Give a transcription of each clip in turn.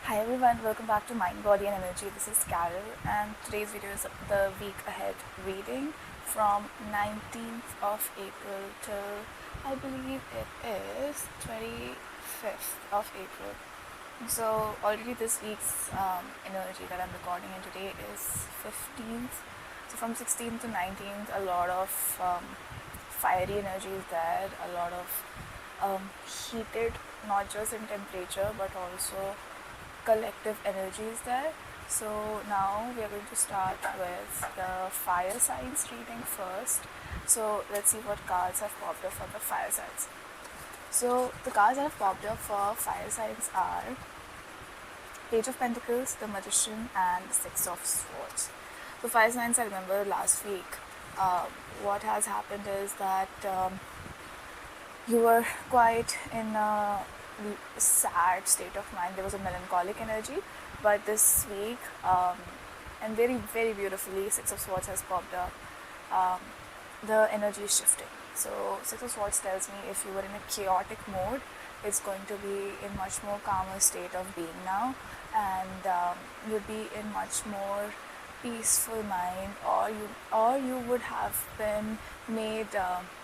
Hi everyone, welcome back to Mind, Body and Energy. This is Carol and today's video is the week ahead reading from 19th of April till I believe it is 25th of April. So already this week's energy that I'm recording in today is 15th. So from 16th to 19th, a lot of fiery energy is there, a lot of heated, not just in temperature but also collective energy is there. So now we are going to start with the fire signs reading first. So let's see what cards have popped up for the fire signs. So the cards that have popped up for fire signs are Page of Pentacles, the Magician, and the Six of Swords. So fire signs, I remember last week, what has happened is that you were quite in a sad state of mind. There was a melancholic energy, but this week, and very, very beautifully, Six of Swords has popped up. The energy is shifting. So Six of Swords tells me if you were in a chaotic mode, it's going to be in much more calmer state of being now, and you'll be in much more peaceful mind, or you would have been made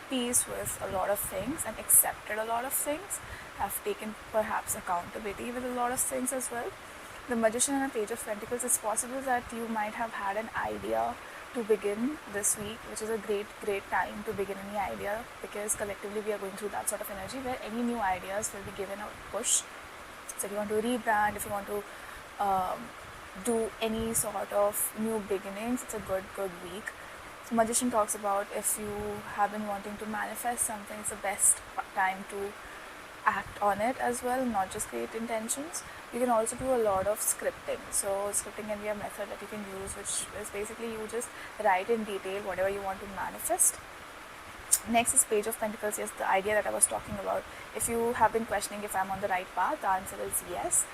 peace with a lot of things and accepted a lot of things, have taken perhaps accountability with a lot of things as well. The Magician and the Page of Pentacles, it's possible that you might have had an idea to begin this week, which is a great time to begin any idea, because collectively we are going through that sort of energy where any new ideas will be given a push. So if you want to rebrand, if you want to do any sort of new beginnings, it's a good week. So Magician talks about if you have been wanting to manifest something, it's the best time to act on it as well, not just create intentions. You can also do a lot of scripting. So scripting can be a method that you can use, which is basically you just write in detail whatever you want to manifest. Next is Page of Pentacles. Yes, the idea that I was talking about. If you have been questioning if I'm on the right path, the answer is yes.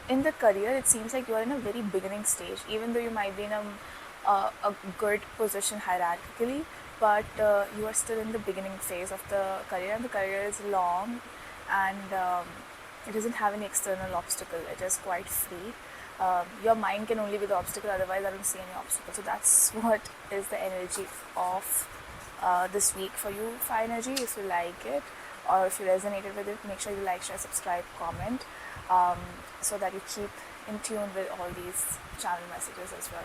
In the career, it seems like you are in a very beginning stage, even though you might be in a good position hierarchically, but you are still in the beginning phase of the career, and the career is long, and it doesn't have any external obstacle. It is quite free. Your mind can only be the obstacle, otherwise I don't see any obstacle. So that's what is the energy of this week for you, fire energy. If you like it or if you resonated with it, make sure you like, share, subscribe, comment, so that you keep in tune with all these channel messages as well.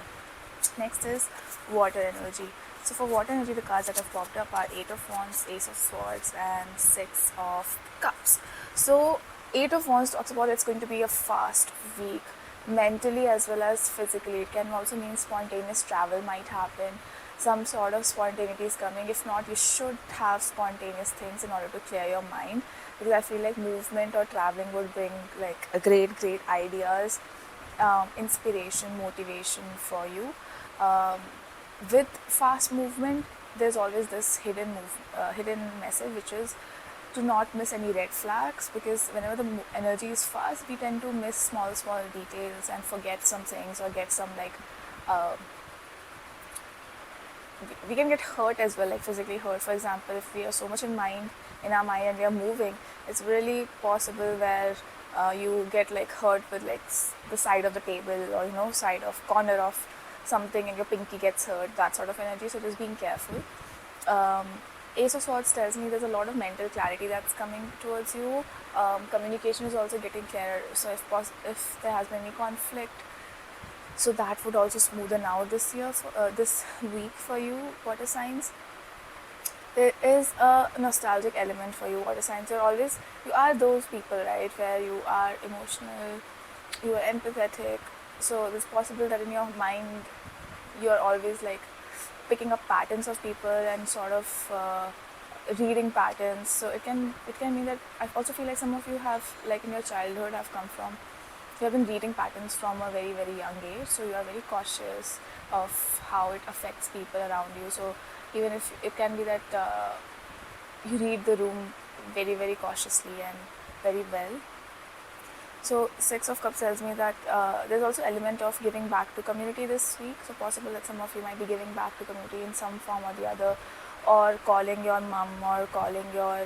Next is water energy. So for water energy, the cards that have popped up are Eight of Wands, Ace of Swords, and Six of Cups. So Eight of Wands talks about it's going to be a fast week, mentally as well as physically. It can also mean spontaneous travel might happen. Some sort of spontaneity is coming. If not, you should have spontaneous things in order to clear your mind, because I feel like movement or traveling would bring like a great ideas, inspiration, motivation for you. With fast movement, there's always this hidden message, which is to not miss any red flags, because whenever the energy is fast, we tend to miss small details and forget some things, or get some like we can get hurt as well, like physically hurt. For example, if we are so much in our mind and we are moving, it's really possible where you get like hurt with like the side of the table, or side of corner of something, and your pinky gets hurt, that sort of energy. So just being careful. Ace of Swords tells me there's a lot of mental clarity that's coming towards you. Communication is also getting clearer. So if there has been any conflict, so that would also smoothen out this week for you, water signs. There is a nostalgic element for you, water signs. You are those people, right, where you are emotional, you are empathetic. So it's possible that in your mind you are always like picking up patterns of people and sort of reading patterns. So it can mean that I also feel like some of you have, like in your childhood, you have been reading patterns from a very young age. So you are very cautious of how it affects people around you. So even if it can be that you read the room very cautiously and very well. So Six of Cups tells me that there's also element of giving back to community this week. So possible that some of you might be giving back to community in some form or the other, or calling your mom or calling your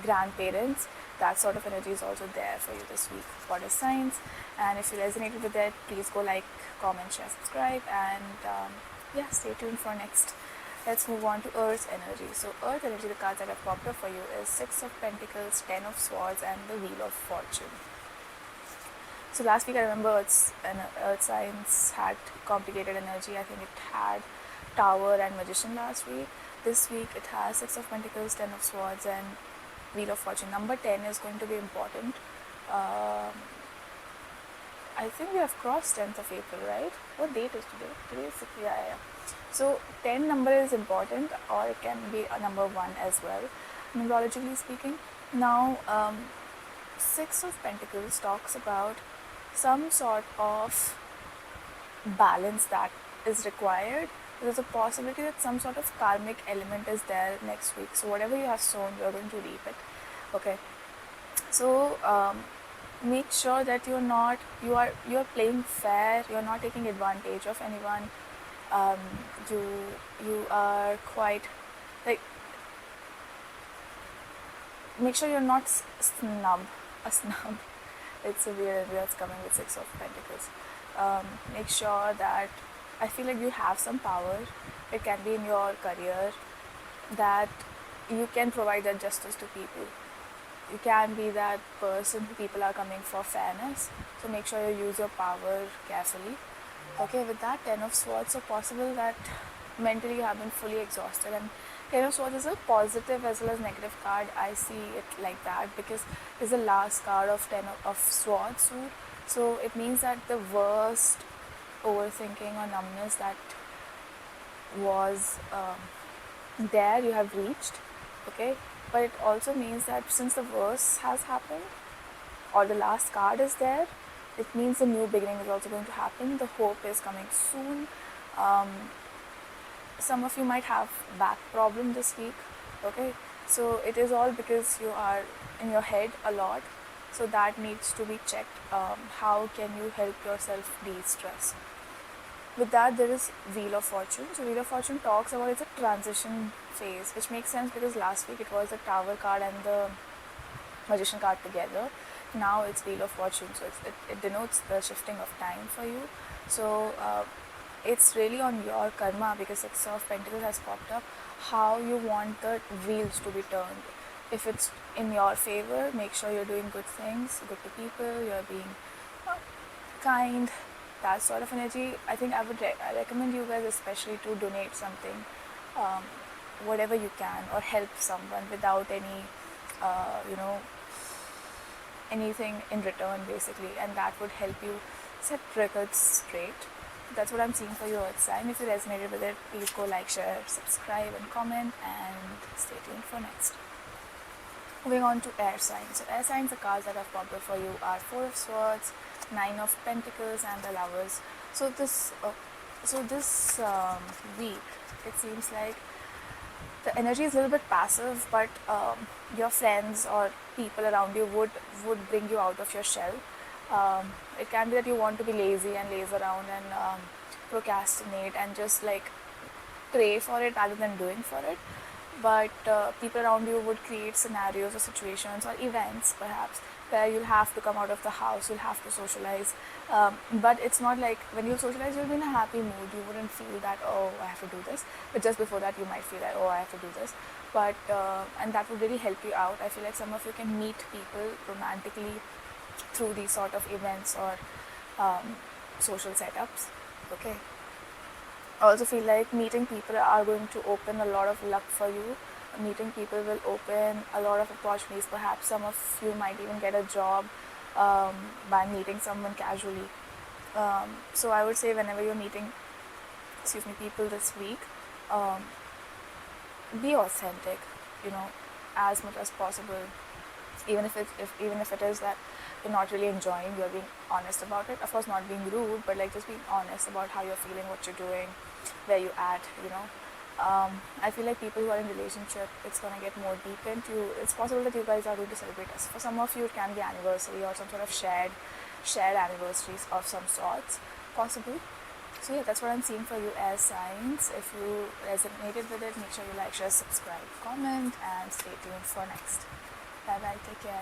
grandparents that sort of energy is also there for you this week, water signs. And if you resonated with it, please go like, comment, share, subscribe, and yeah, stay tuned for next. Let's move on to Earth energy. So Earth energy, the cards that have popped up for you is 6 of Pentacles, 10 of Swords, and the Wheel of Fortune. So last week I remember Earth signs had complicated energy. I think it had Tower and Magician last week. This week it has 6 of Pentacles, 10 of Swords, and Wheel of Fortune. Number 10 is going to be important. I think we have crossed 10th of April, right? What date is today? Today is 6th. Yeah. So 10 number is important, or it can be a number 1 as well, numerologically speaking. Now 6 of Pentacles talks about some sort of balance that is required. There's a possibility that some sort of karmic element is there next week. So whatever you have sown, you're going to reap it. Okay. So make sure that you are playing fair. You're not taking advantage of anyone. You are quite like, make sure you're not a snub. It's a weird idea that's coming with 6 of Pentacles. Make sure that, I feel like you have some power. It can be in your career that you can provide that justice to people. You can be that person who people are coming for fairness. So make sure you use your power carefully. Okay, with that 10 of Swords, so possible that mentally you have been fully exhausted, and 10 of Swords is a positive as well as negative card. I see it like that because it's the last card of 10 of Swords. So it means that the worst overthinking or numbness that was there, you have reached. Okay, but it also means that since the worst has happened, or the last card is there, it means the new beginning is also going to happen. The hope is coming soon. Some of you might have back problem this week. Okay, so it is all because you are in your head a lot. So that needs to be checked. How can you help yourself de-stress? With that, there is Wheel of Fortune. So Wheel of Fortune talks about, it's a transition phase, which makes sense because last week it was the Tower card and the Magician card together. Now it's Wheel of Fortune, so it denotes the shifting of time for you. So it's really on your karma, because 6 of Pentacles has popped up, how you want the wheels to be turned. If it's in your favor, make sure you're doing good things, good to people, you're being kind, that sort of energy. I think I would recommend you guys especially to donate something, whatever you can, or help someone without any anything in return, basically, and that would help you set records straight. That's what I'm seeing for your Earth sign. If you resonated with it, please go like, share, subscribe, and comment, and stay tuned for next. Moving on to Air signs. So Air signs, the cards that have popped up for you are 4 of Swords, 9 of Pentacles, and the Lovers. So this week, it seems like the energy is a little bit passive, but your friends or people around you would bring you out of your shell. It can be that you want to be lazy and laze around and procrastinate and just like pray for it rather than doing for it. But people around you would create scenarios or situations or events perhaps where you'll have to come out of the house, you'll have to socialize. But it's not like when you socialize, you'll be in a happy mood. You wouldn't feel that, oh, I have to do this. But just before that, you might feel that, oh, I have to do this. But, and that would really help you out. I feel like some of you can meet people romantically through these sort of events or social setups. Okay. I also feel like meeting people are going to open a lot of luck for you. Meeting people will open a lot of opportunities. Perhaps some of you might even get a job by meeting someone casually. So I would say whenever you're meeting, people this week, be authentic, as much as possible. Even if it is that you're not really enjoying, you're being honest about it. Of course, not being rude, but like just being honest about how you're feeling, what you're doing, where you at, I feel like people who are in relationship, it's going to get more deep into. It's possible that you guys are going to celebrate us. For some of you, it can be anniversary or some sort of shared anniversaries of some sorts, possible. So yeah, that's what I'm seeing for you as signs. If you resonated with it, make sure you like, share, subscribe, comment, and stay tuned for next. Bye bye, take care.